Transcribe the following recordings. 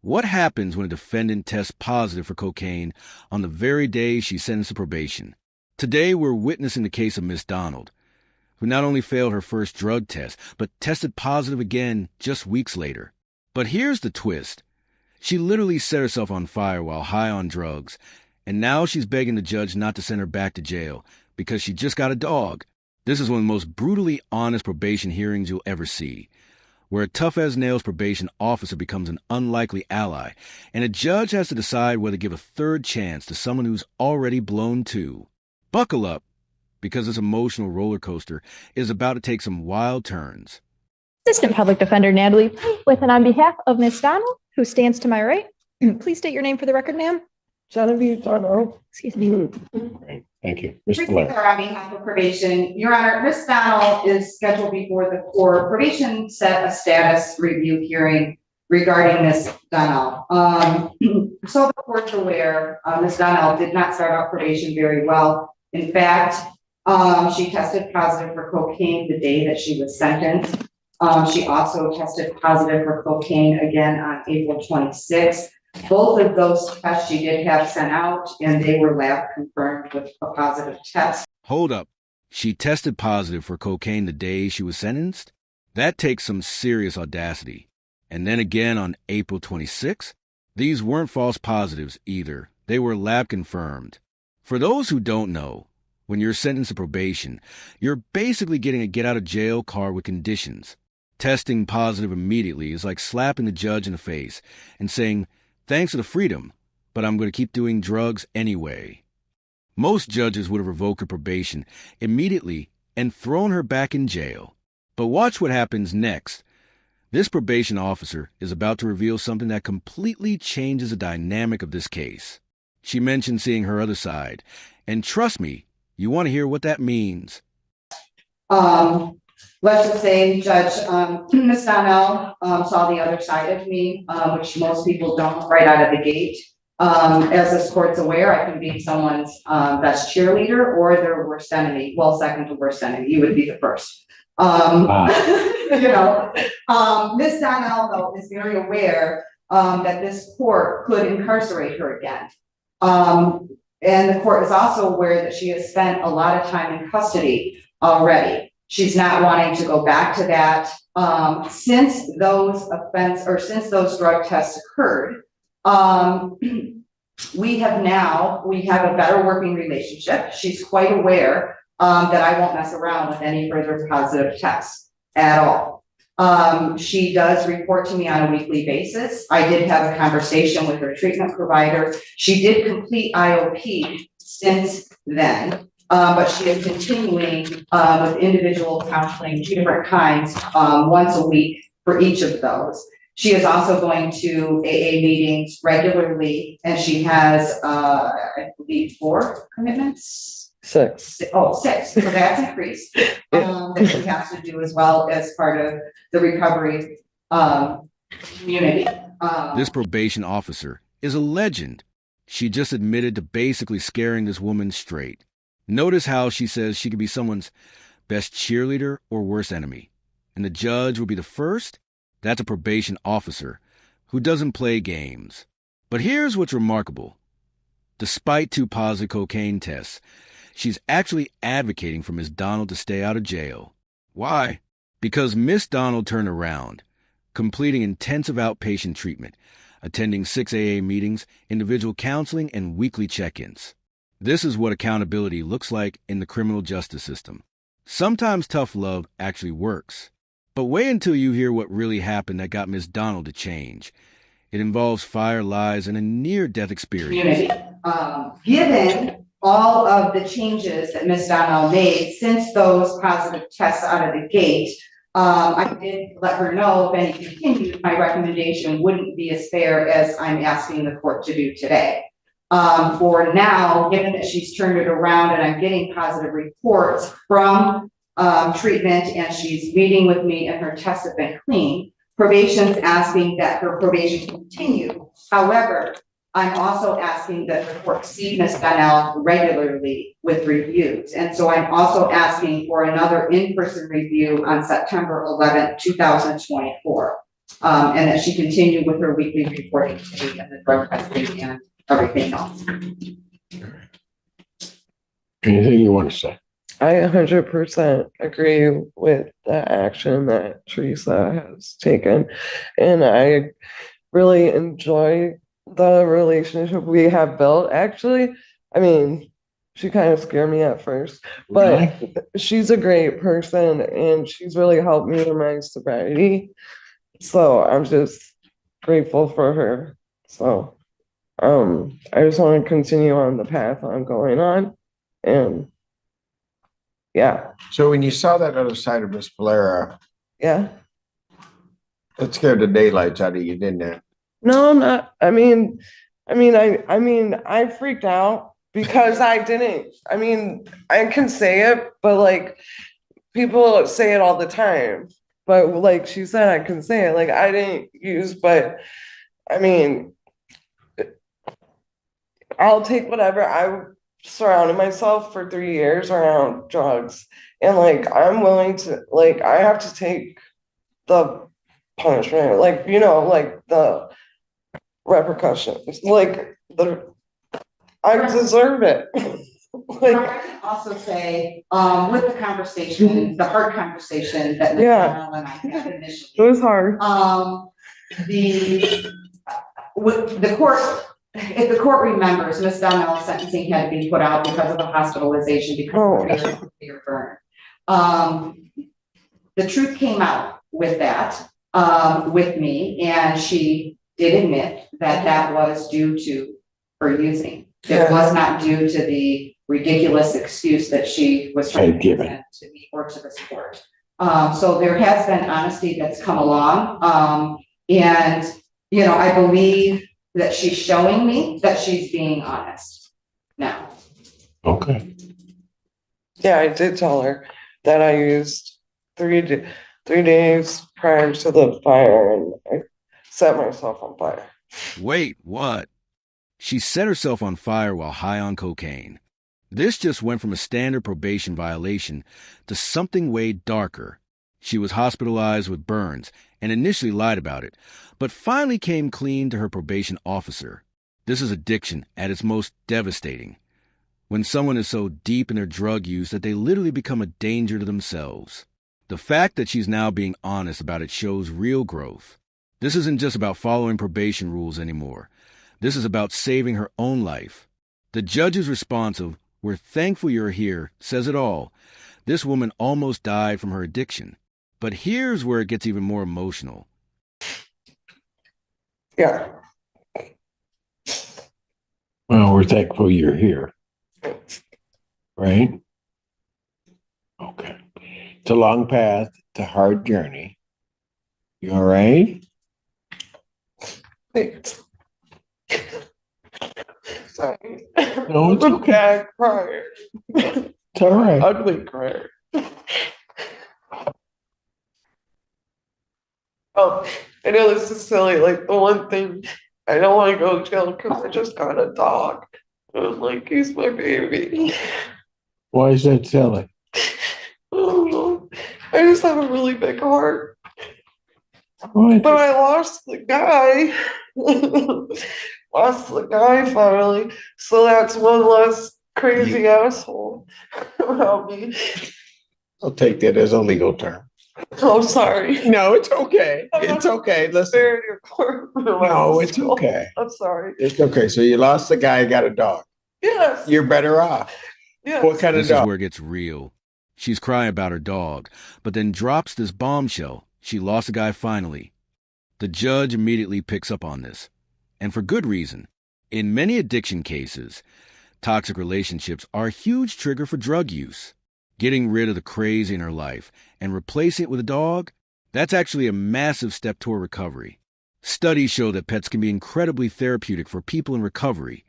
What happens when a defendant tests positive for cocaine on the very day she's sentenced to probation? Today, we're witnessing the case of Miss Donald, who not only failed her first drug test, but tested positive again just weeks later. But here's the twist. She literally set herself on fire while high on drugs, and now she's begging the judge not to send her back to jail because she just got a dog. This is one of the most brutally honest probation hearings you'll ever see, where a tough-as-nails probation officer becomes an unlikely ally, and a judge has to decide whether to give a third chance to someone who's already blown two. Buckle up, because this emotional roller coaster is about to take some wild turns. Assistant Public Defender Natalie with and on behalf of Ms. Donald, who stands to my right. Please state your name for the record, ma'am. Genevieve Darnell. Excuse me. Thank you. Teresa on behalf of probation. Your Honor, Ms. Donald is scheduled before the court. Probation set a status review hearing regarding Ms. Donald. So the court's aware, Ms. Donald did not start out probation very well. In fact, she tested positive for cocaine the day that she was sentenced. She also tested positive for cocaine again on April 26th. Both of those tests she did have sent out, and they were lab confirmed with a positive test. Hold up. She tested positive for cocaine the day she was sentenced? That takes some serious audacity. And then again on April 26th? These weren't false positives either. They were lab confirmed. For those who don't know, when you're sentenced to probation, you're basically getting a get-out-of-jail card with conditions. Testing positive immediately is like slapping the judge in the face and saying, "Thanks for the freedom, but I'm going to keep doing drugs anyway." Most judges would have revoked her probation immediately and thrown her back in jail. But watch what happens next. This probation officer is about to reveal something that completely changes the dynamic of this case. She mentioned seeing her other side, and trust me, you want to hear what that means. Let's just say Judge Ms. Donnell saw the other side of me, which most people don't right out of the gate. As this court's aware, I can be someone's best cheerleader or their worst enemy. Well, second to worst enemy. You would be the first. Ms. Donnell, though, is very aware that this court could incarcerate her again. And the court is also aware that she has spent a lot of time in custody already. She's not wanting to go back to that. Since those drug tests occurred, we have a better working relationship. She's quite aware that I won't mess around with any further positive tests at all. She does report to me on a weekly basis. I did have a conversation with her treatment provider. She did complete IOP since then. But she is continuing with individual counseling, 2 different kinds, once a week for each of those. She is also going to AA meetings regularly, and she has, I believe, 4 commitments? 6. Oh, 6. So that's increased. That she has to do as well as part of the recovery community. This probation officer is a legend. She just admitted to basically scaring this woman straight. Notice how she says she could be someone's best cheerleader or worst enemy. And the judge will be the first? That's a probation officer who doesn't play games. But here's what's remarkable. Despite 2 positive cocaine tests, she's actually advocating for Miss Donald to stay out of jail. Why? Because Miss Donald turned around, completing intensive outpatient treatment, attending 6 AA meetings, individual counseling, and weekly check-ins. This is what accountability looks like in the criminal justice system. Sometimes tough love actually works. But wait until you hear what really happened that got Miss Donald to change. It involves fire, lies, and a near-death experience. Given all of the changes that Ms. Donnell made since those positive tests out of the gate, I did let her know if any continued, my recommendation wouldn't be as fair as I'm asking the court to do today. For now, given that she's turned it around and I'm getting positive reports from treatment and she's meeting with me and her tests have been clean, probation's asking that her probation continue. However, I'm also asking that the court see Ms. Donnell regularly with reviews. And so I'm also asking for another in-person review on September 11th, 2024. and that she continued with her weekly reporting to me and the drug testing and everything else. Anything you want to say? I 100% agree with the action that Teresa has taken. And I really enjoy the relationship we have built. Actually, I mean, she kind of scared me at first, but she's a great person and she's really helped me in my sobriety. So I'm just grateful for her. So I just want to continue on the path I'm going on. And yeah. So when you saw that other side of Miss Valera, Yeah. it scared the daylights out of you, didn't it? No, I'm not. I freaked out because I didn't. I can say it, but like people say it all the time. But like she said, I can say it. Like I didn't use, but I mean, I'll take whatever. I surrounded myself for 3 years around drugs, and like I'm willing to. Like I have to take the punishment. Like like the repercussions. I deserve it. I can also say, with the conversation, the hard conversation that Ms. Donnell and I had initially. It was hard. With the court, if the court remembers, Ms. Donnell's sentencing had been put out because of a hospitalization because of a severe burn. The truth came out with that, with me, and she did admit that that was due to her using. It was not due to the ridiculous excuse that she was trying to present to me or to this court. So there has been honesty that's come along. And, I believe that she's showing me that she's being honest now. Okay. Yeah, I did tell her that I used 3 days prior to the fire and I set myself on fire. Wait, what? She set herself on fire while high on cocaine. This just went from a standard probation violation to something way darker. She was hospitalized with burns and initially lied about it, but finally came clean to her probation officer. This is addiction at its most devastating. When someone is so deep in their drug use that they literally become a danger to themselves. The fact that she's now being honest about it shows real growth. This isn't just about following probation rules anymore. This is about saving her own life. The judge's response of, "We're thankful you're here," says it all. This woman almost died from her addiction. But here's where it gets even more emotional. Yeah. Well, we're thankful you're here. Right? Okay. It's a long path. It's a hard journey. You all right? Thanks. Sorry. No, it's okay. Bad crier. It's all right. Ugly crier. Oh, I know this is silly. Like the one thing I don't want to go to jail because I just got a dog. I was like, he's my baby. Why is that silly? I don't know. I just have a really big heart. What? But I lost the guy. Lost the guy finally. So that's one less crazy asshole around me. I'll take that as a legal term. Oh, sorry. No, it's okay. It's okay. Listen. No, it's okay. I'm sorry. It's okay. So you lost the guy, got a dog. Yes. You're better off. Yes. What kind of This dog? is where it gets real. She's crying about her dog, but then drops this bombshell. She lost a guy finally. The judge immediately picks up on this. And for good reason. In many addiction cases, toxic relationships are a huge trigger for drug use. Getting rid of the crazy in her life and replacing it with a dog, that's actually a massive step toward recovery. Studies show that pets can be incredibly therapeutic for people in recovery.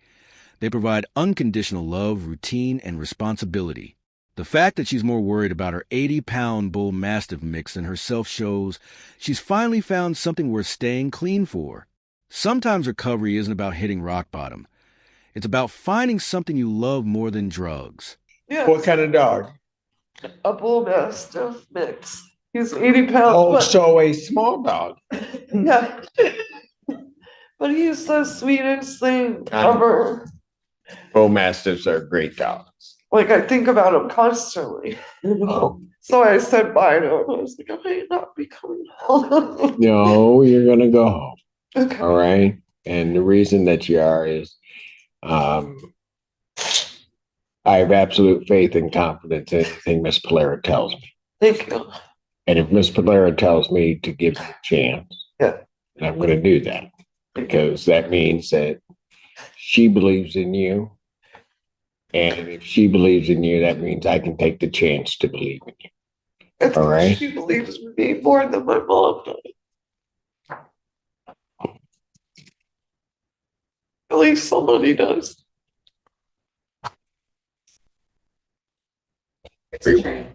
They provide unconditional love, routine, and responsibility. The fact that she's more worried about her 80-pound bull mastiff mix than herself shows she's finally found something worth staying clean for. Sometimes recovery isn't about hitting rock bottom. It's about finding something you love more than drugs. Yes. What kind of dog? A bull mastiff mix. He's 80 pounds. Also a small dog. Yeah. But he's the sweetest thing ever. Bull Mastiffs are great dogs. Like, I think about him constantly. Oh. So I said bye to him. I was like, I might not be coming home. No, you're going to go home. Okay. All right. And the reason that you are is I have absolute faith and confidence in anything Miss Polera tells me. Thank you. And if Miss Polera tells me to give you a chance, Yeah. then I'm going to do that. Because that means that she believes in you. And if she believes in you, that means I can take the chance to believe in you. It's all right. She believes in me more than my mom does. At least somebody does. It's a journey.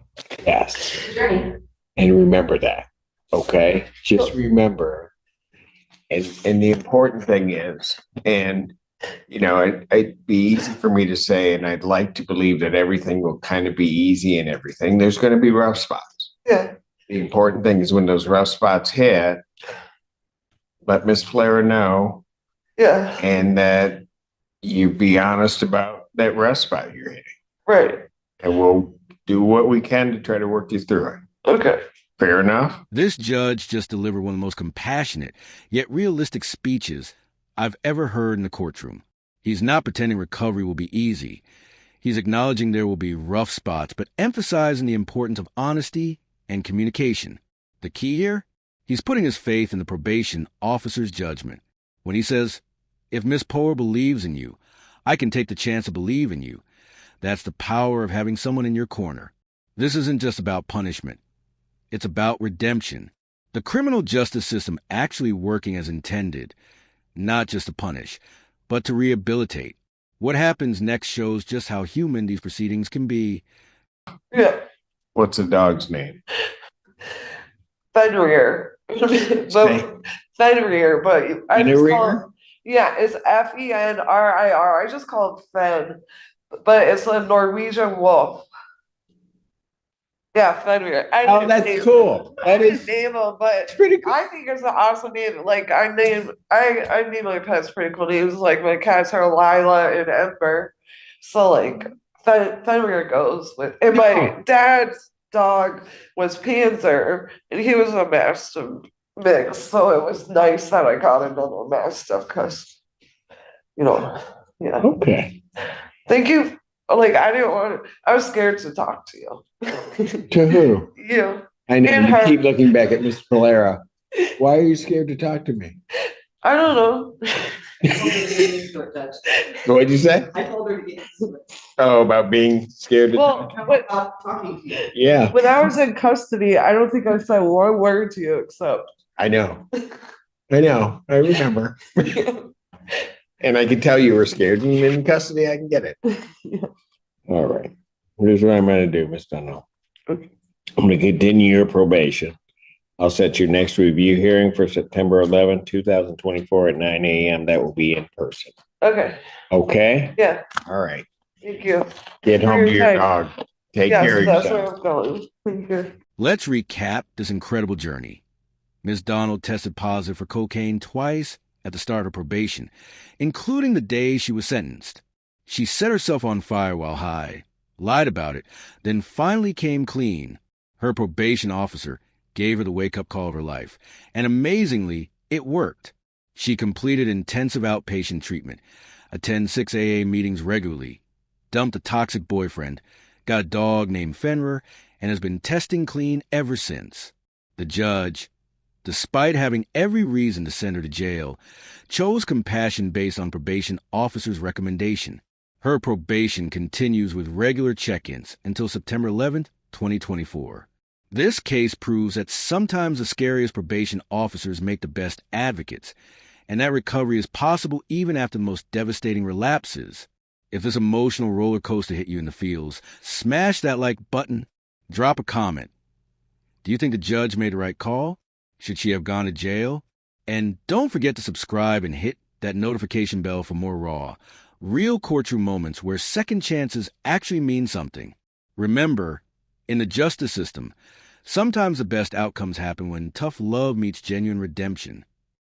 Yes. It's a journey. And remember that. Okay. Just remember. And the important thing is, and you know, it'd be easy for me to say, and I'd like to believe that everything will kind of be easy and everything. There's going to be rough spots. Yeah. The important thing is when those rough spots hit, let Miss Polera know. Yeah. And that you be honest about that rough spot you're hitting. Right. And we'll do what we can to try to work you through it. Okay. Fair enough? This judge just delivered one of the most compassionate, yet realistic speeches I've ever heard in the courtroom. He's not pretending recovery will be easy. He's acknowledging there will be rough spots, but emphasizing the importance of honesty and communication. The key here? He's putting his faith in the probation officer's judgment. When he says, if Miss Power believes in you, I can take the chance to believe in you. That's the power of having someone in your corner. This isn't just about punishment. It's about redemption. The criminal justice system actually working as intended, not just to punish, but to rehabilitate. What happens next shows just how human these proceedings can be. Yeah. What's the dog's name? Fenrir. Fenrir, but I just call him, yeah, it's Fenrir. I just call it Fen, but it's a Norwegian wolf. Yeah, Fenrir. Oh, that's cool. That is name him, but pretty cool. I think it's an awesome name. Like I name my pets pretty cool names. Like my cats are Lila and Ember. So like Fenrir goes with, and my dad's dog was Panzer, and he was a Mastiff mix. So it was nice that I got another Mastiff because, yeah. Okay. Thank you. Like I didn't want to, I was scared to talk to you. To who? You. I know and you her. keep looking back at Miss Polera. Why are you scared to talk to me? I don't know. What'd you say? I told her to get into it. Oh, about being scared to Well, Stop talking to you. Yeah, when I was in custody, I don't think I said one word to you except. I know. I remember. And I can tell you were scared. And in custody, I can get it. Yeah. All right. Here's what I'm going to do, Miss Dunno. Okay. I'm going to continue your probation. I'll set your next review hearing for September 11, 2024 at 9 a.m. That will be in person. Okay. Okay? Yeah. All right. Thank you. Get home to your dog. Take care of That's yourself. where I'm going. Thank you. Let's recap this incredible journey. Ms. Donald tested positive for cocaine twice at the start of probation, including the day she was sentenced. She set herself on fire while high, lied about it, then finally came clean. Her probation officer gave her the wake-up call of her life, and amazingly, it worked. She completed intensive outpatient treatment, attended 6 AA meetings regularly, dumped a toxic boyfriend, got a dog named Fenrir, and has been testing clean ever since. The judge, despite having every reason to send her to jail, chose compassion based on probation officer's recommendation. Her probation continues with regular check-ins until September 11th, 2024. This case proves that sometimes the scariest probation officers make the best advocates, and that recovery is possible even after the most devastating relapses. If this emotional roller coaster hit you in the feels, smash that like button, drop a comment. Do you think the judge made the right call? Should she have gone to jail? And don't forget to subscribe and hit that notification bell for more raw, real courtroom moments where second chances actually mean something. Remember, in the justice system, Sometimes the best outcomes happen when tough love meets genuine redemption.